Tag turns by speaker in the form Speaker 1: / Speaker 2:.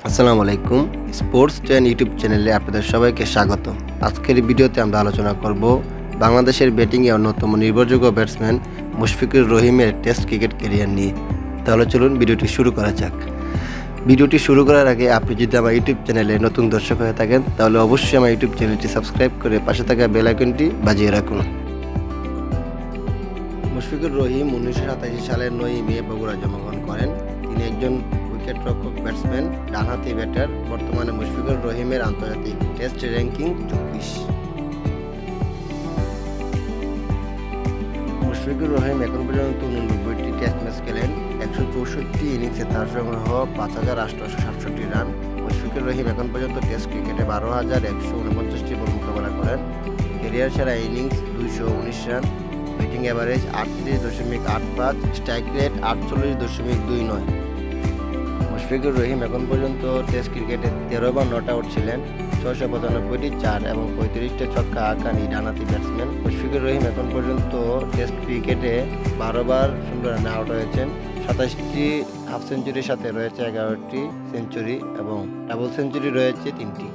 Speaker 1: আসসালামু আলাইকুম। Sports train YouTube চ্যানেলে আপনাদের সবাইকে স্বাগত। আজকের এই ভিডিওতে আমরা আলোচনা করব বাংলাদেশের ব্যাটিংয়ে অন্যতম নির্ভরযোগ্য ব্যাটসম্যান মুশফিকুর রহিমের টেস্ট ক্রিকেট ক্যারিয়ার নিয়ে। তাহলে চলুন ভিডিওটি শুরু করা যাক। ভিডিওটি শুরু করার আগে আপনি যদি আমার ইউটিউব চ্যানেলে নতুন দর্শক হয়ে থাকেন তাহলে অবশ্যই আমার ইউটিউব চ্যানেলটি সাবস্ক্রাইব করে পাশে থাকা বেল আইকনটি বাজিয়ে রাখুন। মুশফিকুর রহিম 1987 সালের 9 মে বগুড়া জন্মগ্রহণ করেন। তিনি একজন উইকেটরক্ষক ব্যাটসম্যান, ডানহাতি ব্যাটার। বর্তমানে মুশফিকুর রহিমের আন্তর্জাতিক টেস্ট র্যাঙ্কিং 24। মুশফিকুর রহিম এখন পর্যন্ত 89টি টেস্ট ম্যাচ খেলেন। 164 ইনিংসে তার সংগ্রহ 5867 রান। মুশফিকুর রহিম এখন পর্যন্ত টেস্ট ক্রিকেটে 12,149টি বল মোকাবেলা করেন। ক্যারিয়ার সেরা innings 219 run, batting average 38.85, strike rate 48.29। Mushfiqur Rahim এখন পর্যন্ত টেস্ট ক্রিকেটে 13 বার নট আউট ছিলেন, 695টি চার এবং 35টি ছক্কা হাঁকানি ডানহাতি ব্যাটসম্যান। মুশফিকুর রহিম এখন পর্যন্ত টেস্ট ক্রিকেটে 12 বার 0 রানে আউট হয়েছেন। 27টি হাফ সেঞ্চুরির সাথে রয়েছে 11টি সেঞ্চুরি এবং ডাবল সেঞ্চুরি রয়েছে 3টি।